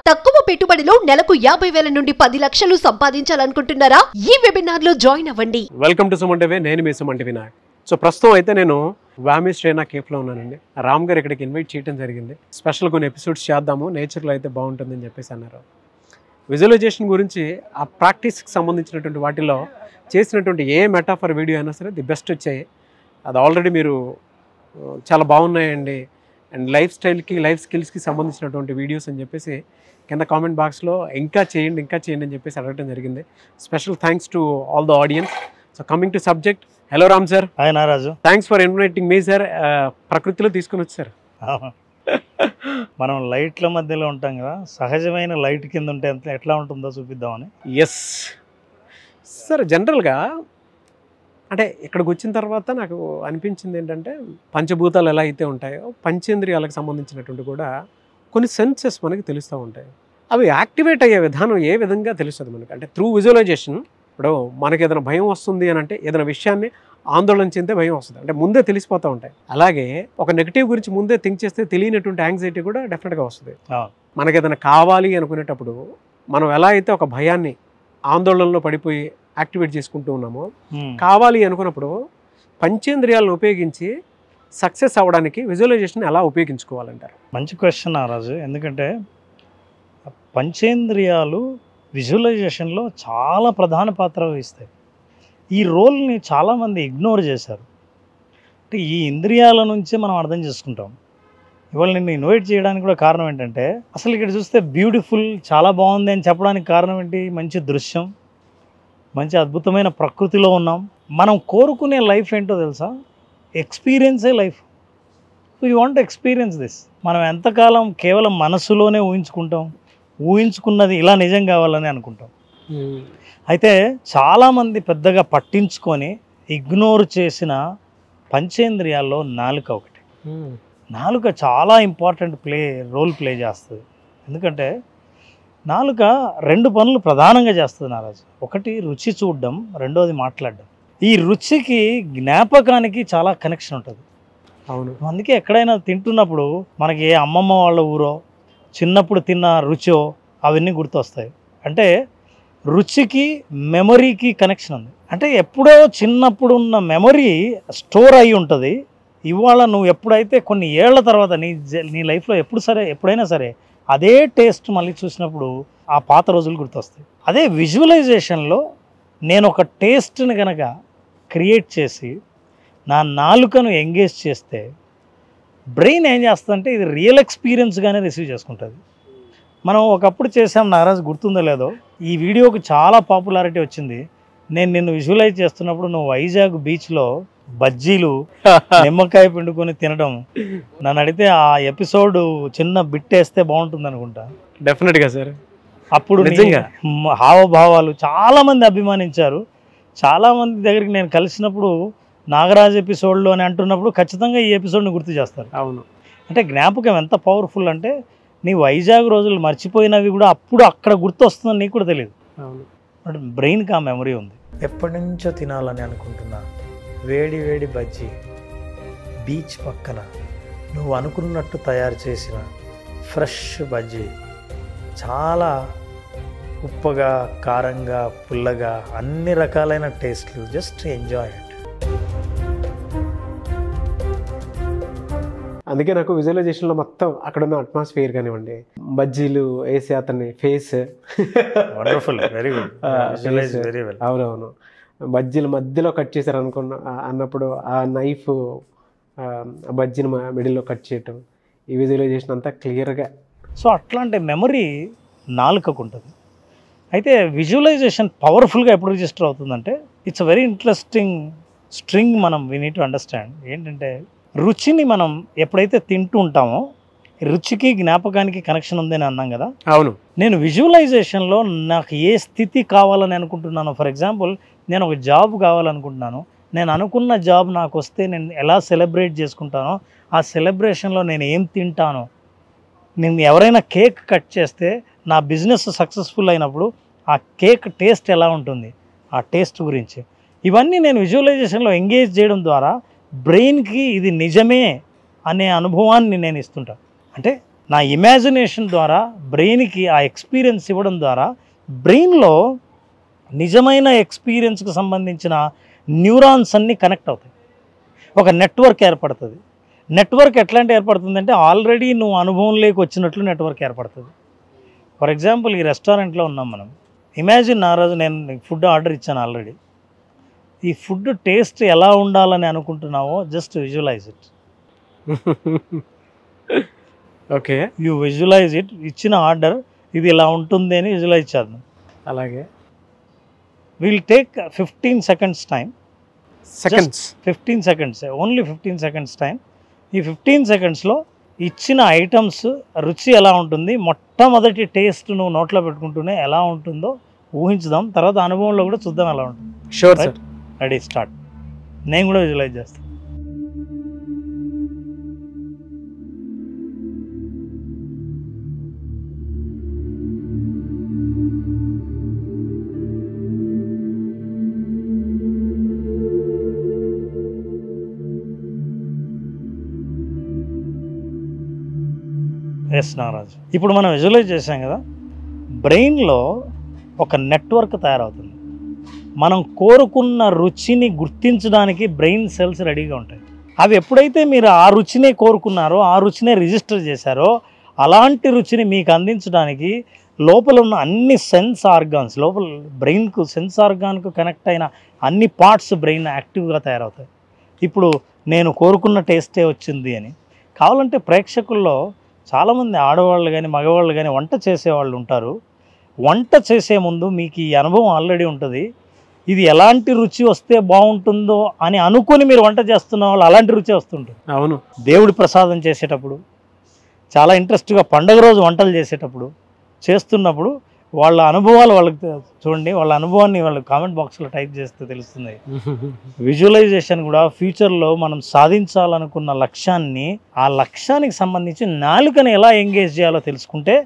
తక్కువ పెట్టుబడిలో నెలకు 50,000 నుండి 10 లక్షలు సంపాదించాలనుకుంటున్నారా? ఈ వెబినార్ లో జాయిన్ అవ్వండి. Welcome to Suman TV. నేను మీ సుమన్ టీవీ నాయక్. సో ప్రస్తుతం అయితే నేను వామి శ్రేనా కేఫ్లో ఉన్నానండి. రామ్ గారు ఇక్కడికి ఇన్వైట్ చేయడం జరిగింది. స్పెషల్ కొన్ని ఎపిసోడ్స్ చేద్దాము, నేచర్లో అయితే బాగుంటుందని చెప్పేసి అన్నారు. విజువలైజేషన్ గురించి ఆ ప్రాక్టీస్కి సంబంధించినటువంటి వాటిలో చేసినటువంటి ఏ మెటాఫర్ వీడియో అయినా సరే ది బెస్ట్ వచ్చాయి. అది ఆల్రెడీ మీరు చాలా బాగున్నాయండి అండ్ లైఫ్ స్టైల్కి లైఫ్ స్కిల్స్కి సంబంధించినటువంటి వీడియోస్ అని చెప్పేసి కింద కామెంట్ బాక్స్లో ఇంకా చేయండి అని చెప్పేసి అడగడం జరిగింది. Special thanks to all the audience. So coming to subject, hello Ram sir. Hi Naraju. Thanks for inviting me sir. ప్రకృతిలో తీసుకుని వచ్చారు. మనం లైట్ల మధ్యలో ఉంటాం కదా, సహజమైన లైట్ కింద ఉంటే ఎట్లా ఉంటుందో చూపిద్దామని. ఎస్ సార్, జనరల్గా అంటే ఇక్కడికి వచ్చిన తర్వాత నాకు అనిపించింది ఏంటంటే పంచభూతాలు ఎలా అయితే ఉంటాయో పంచేంద్రియాలకు సంబంధించినటువంటి కూడా కొన్ని సెన్సెస్ మనకి తెలుస్తూ ఉంటాయి. అవి యాక్టివేట్ అయ్యే విధానం ఏ విధంగా తెలుస్తుంది మనకి అంటే త్రూ విజువలైజేషన్. ఇప్పుడు మనకి ఏదైనా భయం వస్తుంది అని అంటే ఏదైనా విషయాన్ని ఆందోళన చెందే భయం వస్తుంది అంటే ముందే తెలిసిపోతూ ఉంటాయి. అలాగే ఒక నెగిటివ్ గురించి ముందే థింక్ చేస్తే తెలియనటువంటి యాంగ్జైటీ కూడా డెఫినెట్గా వస్తుంది. మనకి ఏదైనా కావాలి అనుకునేటప్పుడు మనం ఎలా అయితే ఒక భయాన్ని ఆందోళనలో పడిపోయి యాక్టివేట్ చేసుకుంటూ ఉన్నామో, కావాలి అనుకున్నప్పుడు పంచేంద్రియాలను ఉపయోగించి సక్సెస్ అవ్వడానికి విజువలైజేషన్ ఎలా ఉపయోగించుకోవాలంటారు? మంచి క్వశ్చన్ రాజు. ఎందుకంటే పంచేంద్రియాలు విజువలైజేషన్లో చాలా ప్రధాన పాత్ర వహిస్తాయి. ఈ రోల్ని చాలామంది ఇగ్నోర్ చేశారు. అంటే ఈ ఇంద్రియాల నుంచే మనం అర్థం చేసుకుంటాం. ఇవాళ నిన్ను ఇన్వైట్ చేయడానికి కూడా కారణం ఏంటంటే అసలు ఇక్కడ చూస్తే బ్యూటిఫుల్, చాలా బాగుంది అని చెప్పడానికి కారణం ఏంటి? మంచి దృశ్యం, మంచి అద్భుతమైన ప్రకృతిలో ఉన్నాం. మనం కోరుకునే లైఫ్ ఏంటో తెలుసా? ఎక్స్పీరియన్సే life. You want experience this. మనం ఎంతకాలం కేవలం మనసులోనే ఊహించుకుంటాం, ఊహించుకున్నది ఇలా నిజం కావాలని అనుకుంటాం. అయితే చాలామంది పెద్దగా పట్టించుకొని ఇగ్నోర్ చేసిన పంచేంద్రియాల్లో నాలుక ఒకటి. నాలుక చాలా ఇంపార్టెంట్ రోల్ ప్లే చేస్తుంది. ఎందుకంటే నాలుక రెండు పనులు ప్రధానంగా చేస్తుంది నారాజు. ఒకటి రుచి చూడడం, రెండోది మాట్లాడడం. ఈ రుచికి జ్ఞాపకానికి చాలా కనెక్షన్ ఉంటుంది. అవును. అందుకే ఎక్కడైనా తింటున్నప్పుడు మనకి ఏ అమ్మమ్మ వాళ్ళ ఊరో చిన్నప్పుడు తిన్న రుచో అవన్నీ గుర్తొస్తాయి. అంటే రుచికి మెమరీకి కనెక్షన్ ఉంది. అంటే ఎప్పుడో చిన్నప్పుడు ఉన్న మెమరీ స్టోర్ అయి ఉంటుంది. ఇవాళ నువ్వు ఎప్పుడైతే కొన్ని ఏళ్ల తర్వాత నీ లైఫ్లో ఎప్పుడైనా సరే అదే టేస్ట్ మళ్ళీ చూసినప్పుడు ఆ పాత రోజులు గుర్తొస్తాయి. అదే విజువలైజేషన్లో నేను ఒక టేస్ట్ని కనుక క్రియేట్ చేసి నా నాలుకను ఎంగేజ్ చేస్తే బ్రెయిన్ ఏం చేస్తుందంటే ఇది రియల్ ఎక్స్పీరియన్స్గానే రిసీవ్ చేసుకుంటుంది. మనం ఒకప్పుడు చేసాం నారాజు, గుర్తుందో లేదో, ఈ వీడియోకి చాలా పాపులారిటీ వచ్చింది. నేను నిన్ను విజువలైజ్ చేస్తున్నప్పుడు నువ్వు వైజాగ్ బీచ్లో బజ్జీలు నిమ్మకాయ పిండుకొని తినడం. నన్ను అడిగితే ఆ ఎపిసోడ్ చిన్న బిట్టేస్తే బాగుంటుంది అనుకుంటా. డెఫినెట్గా సార్. అప్పుడు నిజంగా హావభావాలు చాలామంది అభిమానించారు. చాలామంది దగ్గరికి నేను కలిసినప్పుడు నాగరాజ్ ఎపిసోడ్లో అని అంటున్నప్పుడు ఖచ్చితంగా ఈ ఎపిసోడ్ని గుర్తు చేస్తారు. అవును. అంటే జ్ఞాపకం ఎంత పవర్ఫుల్ అంటే నీ వైజాగ్ రోజులు మర్చిపోయినవి కూడా అప్పుడు అక్కడ గుర్తు వస్తుందని నీకు కూడా తెలియదు. అవును. బట్ బ్రెయిన్కి ఆ మెమరీ ఉంది. ఎప్పటి నుంచో తినాలని అనుకుంటున్నా వేడి వేడి బజ్జీ, బీచ్ పక్కన నువ్వు అనుకున్నట్టు తయారు చేసిన ఫ్రెష్ బజ్జీ, చాలా ఉప్పగా, కారంగా, పుల్లగా, అన్ని రకాలైన టేస్ట్లు. Just enjoy it. అందుకే నాకు విజువలైజేషన్లో మొత్తం అక్కడ ఉన్న అట్మాస్ఫియర్ కానివ్వండి, బజ్జీలు వేసి అతని face wonderful, very good, very well. అవునవును. బజ్జీలు మధ్యలో కట్ చేశారు అన్నప్పుడు ఆ నైఫ్ బజ్జీని మిడిల్లో కట్ చేయటం, ఈ విజువలైజేషన్ అంతా క్లియర్గా. సో అట్లాంటి మెమరీ నాలుకకు ఉంటుంది. అయితే విజువలైజేషన్ పవర్ఫుల్గా ఎప్పుడు రిజిస్టర్ అవుతుందంటే it's very interesting string. We need to understand ఏంటంటే రుచిని మనం ఎప్పుడైతే తింటూ ఉంటామో రుచికి జ్ఞాపకానికి కనెక్షన్ ఉందని అన్నాం కదా. అవును. నేను విజువలైజేషన్లో నాకు ఏ స్థితి కావాలని అనుకుంటున్నాను, ఫర్ ఎగ్జాంపుల్ నేను ఒక జాబ్ కావాలనుకుంటున్నాను, నేను అనుకున్న జాబ్ నాకు వస్తే నేను ఎలా సెలబ్రేట్ చేసుకుంటానో, ఆ సెలబ్రేషన్లో నేను ఏం తింటానో, నేను ఎవరైనా కేక్ కట్ చేస్తే నా బిజినెస్ సక్సెస్ఫుల్ అయినప్పుడు ఆ కేక్ టేస్ట్ ఎలా ఉంటుంది, ఆ టేస్ట్ గురించి ఇవన్నీ నేను విజువలైజేషన్లో ఎంగేజ్ చేయడం ద్వారా బ్రెయిన్కి ఇది నిజమే అనే అనుభవాన్ని నేను ఇస్తుంటాను. అంటే నా ఇమాజినేషన్ ద్వారా బ్రెయిన్కి ఆ ఎక్స్పీరియన్స్ ఇవ్వడం ద్వారా బ్రెయిన్లో నిజమైన ఎక్స్పీరియన్స్కి సంబంధించిన న్యూరాన్స్ అన్నీ కనెక్ట్ అవుతాయి. ఒక నెట్వర్క్ ఏర్పడుతుంది. నెట్వర్క్ ఎట్లాంటి ఏర్పడుతుందంటే ఆల్రెడీ నువ్వు అనుభవంలోకి వచ్చినట్లు నెట్వర్క్ ఏర్పడుతుంది. ఫర్ ఎగ్జాంపుల్ ఈ రెస్టారెంట్లో ఉన్నాం మనం. ఇమాజిన్ ఆ రోజు నేను ఫుడ్ ఆర్డర్ ఇచ్చాను ఆల్రెడీ. ఈ ఫుడ్ టేస్ట్ ఎలా ఉండాలని అనుకుంటున్నావో just visualize it. Okay, you visualize it. ఇచ్చిన ఆర్డర్ ఇది ఇలా ఉంటుంది అని విజువలైజ్ చేద్దాం. అలాగే will take 15 seconds time. Seconds 15 seconds, only 15 seconds time. ఈ 15 secondsలో ఇచ్చిన ఐటమ్స్ రుచి ఎలా ఉంటుంది, మొట్టమొదటి టేస్ట్ నువ్వు నోట్లో పెట్టుకుంటూనే ఎలా ఉంటుందో ఊహించుదాం. తర్వాత అనుభవంలో కూడా చూద్దాం ఎలా ఉంటుంది. Sure sir. Ready, start. నేను కూడా విజువలైజ్ చేస్తాను. ఎస్ నాగరాజు, ఇప్పుడు మనం విజువలైజ్ చేసాం కదా, బ్రెయిన్లో ఒక నెట్వర్క్ తయారవుతుంది. మనం కోరుకున్న రుచిని గుర్తించడానికి బ్రెయిన్ సెల్స్ రెడీగా ఉంటాయి. అవి ఎప్పుడైతే మీరు ఆ రుచినే కోరుకున్నారో, ఆ రుచినే రిజిస్టర్ చేశారో, అలాంటి రుచిని మీకు అందించడానికి లోపల ఉన్న అన్ని సెన్స్ ఆర్గాన్స్, లోపల బ్రెయిన్కు సెన్స్ ఆర్గాన్కు కనెక్ట్ అయిన అన్ని పార్ట్స్ బ్రెయిన్ యాక్టివ్గా తయారవుతాయి. ఇప్పుడు నేను కోరుకున్న టేస్టే వచ్చింది అని. కావాలంటే ప్రేక్షకుల్లో చాలామంది ఆడవాళ్ళు కానీ మగవాళ్ళు కానీ వంట చేసేవాళ్ళు ఉంటారు. వంట చేసే ముందు మీకు ఈ అనుభవం ఆల్రెడీ ఉంటుంది. ఇది ఎలాంటి రుచి వస్తే బాగుంటుందో అని అనుకుని మీరు వంట చేస్తున్న వాళ్ళు అలాంటి రుచి వస్తుంటుంది. అవును, దేవుడి ప్రసాదం చేసేటప్పుడు, చాలా ఇంట్రెస్ట్గా పండగ రోజు వంటలు చేస్తున్నప్పుడు వాళ్ళ అనుభవాలు వాళ్ళకి చూడండి. వాళ్ళ అనుభవాన్ని వాళ్ళు కామెంట్ బాక్స్లో టైప్ చేస్తే తెలుస్తుంది. విజువలైజేషన్ కూడా ఫ్యూచర్లో మనం సాధించాలనుకున్న లక్ష్యాన్ని, ఆ లక్ష్యానికి సంబంధించి నాలుకని ఎలా ఎంగేజ్ చేయాలో తెలుసుకుంటే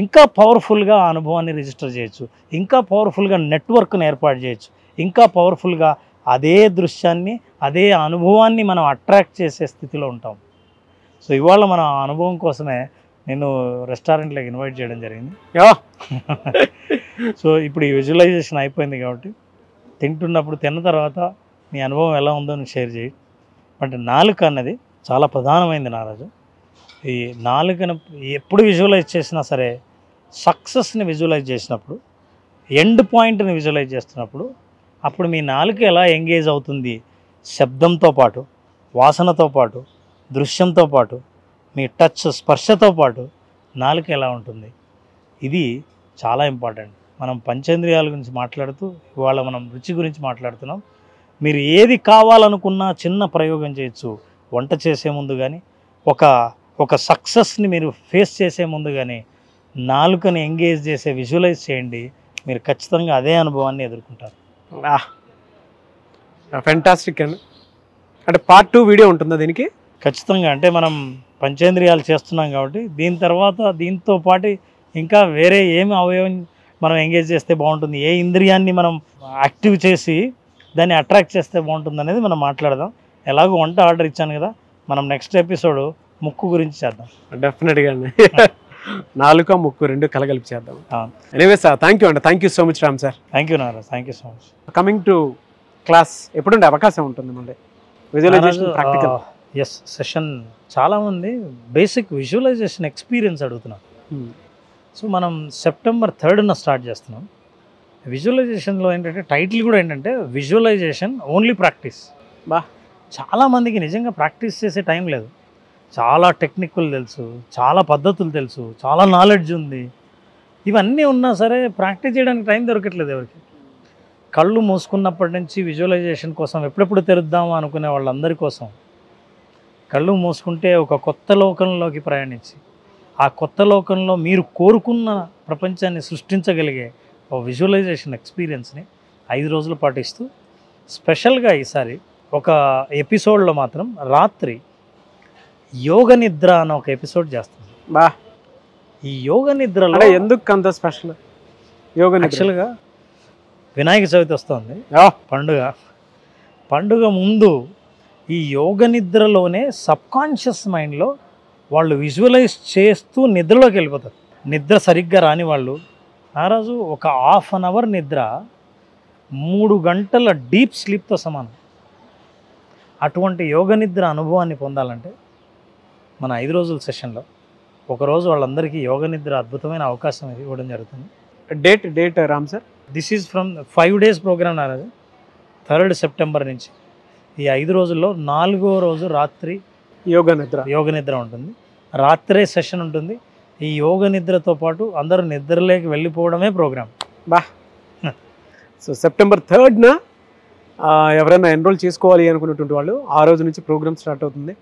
ఇంకా పవర్ఫుల్గా ఆ అనుభవాన్ని రిజిస్టర్ చేయొచ్చు, ఇంకా పవర్ఫుల్గా నెట్వర్క్ను ఏర్పాటు చేయొచ్చు, ఇంకా పవర్ఫుల్గా అదే దృశ్యాన్ని, అదే అనుభవాన్ని మనం అట్రాక్ట్ చేసే స్థితిలో ఉంటాం. సో ఇవాళ మన అనుభవం కోసమే నేను రెస్టారెంట్లోకి ఇన్వైట్ చేయడం జరిగింది. సో ఇప్పుడు ఈ విజువలైజేషన్ అయిపోయింది కాబట్టి తింటున్నప్పుడు తిన్న తర్వాత నీ అనుభవం ఎలా ఉందో నువ్వు షేర్ చేయి. బట్ నాలుక అన్నది చాలా ప్రధానమైంది నారాజు. ఈ నాలుకను ఎప్పుడు విజువలైజ్ చేసినా సరే, సక్సెస్ని విజువలైజ్ చేసినప్పుడు, ఎండ్ పాయింట్ని విజువలైజ్ చేస్తున్నప్పుడు, అప్పుడు మీ నాలుక ఎలా ఎంగేజ్ అవుతుంది, శబ్దంతో పాటు, వాసనతో పాటు, దృశ్యంతో పాటు, మీ టచ్ స్పర్శతో పాటు నాలుక ఎలా ఉంటుంది, ఇది చాలా ఇంపార్టెంట్. మనం పంచేంద్రియాల గురించి మాట్లాడుతూ ఇవాళ మనం రుచి గురించి మాట్లాడుతున్నాం. మీరు ఏది కావాలనుకున్నా చిన్న ప్రయోగం చేయొచ్చు. వంట చేసే ముందు కానీ, ఒక సక్సెస్ని మీరు ఫేస్ చేసే ముందు కానీ నాలుకని ఎంగేజ్ చేసే విజువలైజ్ చేయండి. మీరు ఖచ్చితంగా అదే అనుభవాన్ని ఎదుర్కొంటారు. ఫెంటాస్టిక్ అండి. అంటే పార్ట్ 2 వీడియో ఉంటుందా దీనికి? ఖచ్చితంగా. అంటే మనం పంచేంద్రియాలు చేస్తున్నాం కాబట్టి దీని తర్వాత దీంతో పాటు ఇంకా వేరే ఏమి అవయవం మనం ఎంగేజ్ చేస్తే బాగుంటుంది, ఏ ఇంద్రియాన్ని మనం యాక్టివ్ చేసి దాన్ని అట్రాక్ట్ చేస్తే బాగుంటుంది అనేది మనం మాట్లాడదాం. ఎలాగో వంట ఆర్డర్ ఇచ్చాను కదా, మనం నెక్స్ట్ ఎపిసోడ్ ముక్కు గురించి చేద్దాం. డెఫినెట్గా అండి. నాలుక ముక్కు రెండు కలగలిపి చేద్దాం. ఎనీవే సార్, థ్యాంక్ యూ అండి. Thank you so much Ram sir. Thank you Naraj, thank you so much. Coming to class ఎప్పుడుండే అవకాశం ఉంటుంది మళ్ళీ విజువలైజేషన్ ప్రాక్టికల్? ఎస్, సెషన్ చాలామంది బేసిక్ విజువలైజేషన్ ఎక్స్పీరియన్స్ అడుగుతున్నారు. సో మనం September 3rd స్టార్ట్ చేస్తున్నాం. విజువలైజేషన్లో ఏంటంటే టైటిల్ కూడా ఏంటంటే విజువలైజేషన్ ఓన్లీ ప్రాక్టీస్. చాలామందికి నిజంగా ప్రాక్టీస్ చేసే టైం లేదు. చాలా టెక్నిక్లు తెలుసు, చాలా పద్ధతులు తెలుసు, చాలా నాలెడ్జ్ ఉంది. ఇవన్నీ ఉన్నా సరే ప్రాక్టీస్ చేయడానికి టైం దొరకట్లేదు ఎవరికి. కళ్ళు మూసుకున్నప్పటి నుంచి విజువలైజేషన్ కోసం ఎప్పుడెప్పుడు తెరుద్దామా అనుకునే వాళ్ళందరి కోసం కళ్ళు మూసుకుంటే ఒక కొత్త లోకంలోకి ప్రయాణించి ఆ కొత్త లోకంలో మీరు కోరుకున్న ప్రపంచాన్ని సృష్టించగలిగే ఒక విజువలైజేషన్ ఎక్స్పీరియన్స్ని 5 రోజులు పాటిస్తూ స్పెషల్గా ఈసారి ఒక ఎపిసోడ్లో మాత్రం రాత్రి యోగ నిద్ర అన్న ఒక ఎపిసోడ్ చేస్తుంది. ఈ యోగ నిద్రలో ఎందుకు అంత స్పెషల్? యోగ యాక్చువల్గా వినాయక చవితి వస్తుంది, పండుగ ముందు ఈ యోగ నిద్రలోనే సబ్కాన్షియస్ మైండ్లో వాళ్ళు విజువలైజ్ చేస్తూ నిద్రలోకి వెళ్ళిపోతారు. నిద్ర సరిగ్గా రాని వాళ్ళు ఆ రోజు ఒక హాఫ్ అన్ అవర్ నిద్ర 3 గంటల డీప్ స్లీప్తో సమానం. అటువంటి యోగ నిద్ర అనుభవాన్ని పొందాలంటే మన 5 రోజుల సెషన్లో ఒకరోజు వాళ్ళందరికీ యోగ నిద్ర అద్భుతమైన అవకాశం ఇవ్వడం జరుగుతుంది. Date Ram sir? This is from 5 days programme Naraju. 3rd September నుంచి ఈ 5 రోజుల్లో 4వ రోజు రాత్రి యోగ నిద్ర ఉంటుంది. రాత్రే సెషన్ ఉంటుంది. ఈ యోగ నిద్రతో పాటు అందరూ నిద్రలోకి వెళ్ళిపోవడమే ప్రోగ్రామ్. సో September 3rd ఎవరైనా ఎన్రోల్ చేసుకోవాలి అనుకున్నటువంటి వాళ్ళు ఆ రోజు నుంచి ప్రోగ్రామ్ స్టార్ట్ అవుతుంది.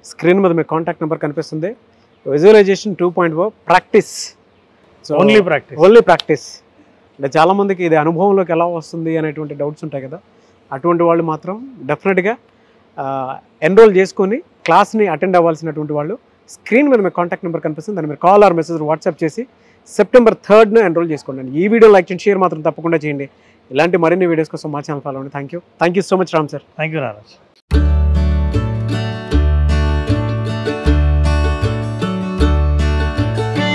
స్క్రీన్ మీద మీ కాంటాక్ట్ నెంబర్ కనిపిస్తుంది. Visualisation 2.0 practice, so only practice. అంటే చాలామందికి ఇది అనుభవంలోకి ఎలా వస్తుంది అనేటువంటి డౌట్స్ ఉంటాయి కదా, అటువంటి వాళ్ళు మాత్రం డెఫినెట్గా ఎన్రోల్ చేసుకొని క్లాస్ని అటెండ్ అవ్వాల్సినటువంటి వాళ్ళు స్క్రీన్ మీద మీ కాంటాక్ట్ నెంబర్ కనిపిస్తుంది. దాన్ని మీరు కాల్ ఆర్ మెసేజ్ వాట్సాప్ చేసి September 3rd ఎన్రోల్ చేసుకోండి. ఈ వీడియో లైక్ చేయండి, షేర్ మాత్రం తప్పకుండా చేయండి. ఇలాంటి మరిన్ని వీడియోస్ కోసం మా ఛానల్ ఫాలో అవ్వండి. Thank you so much Ram sir. Thank you Naraj.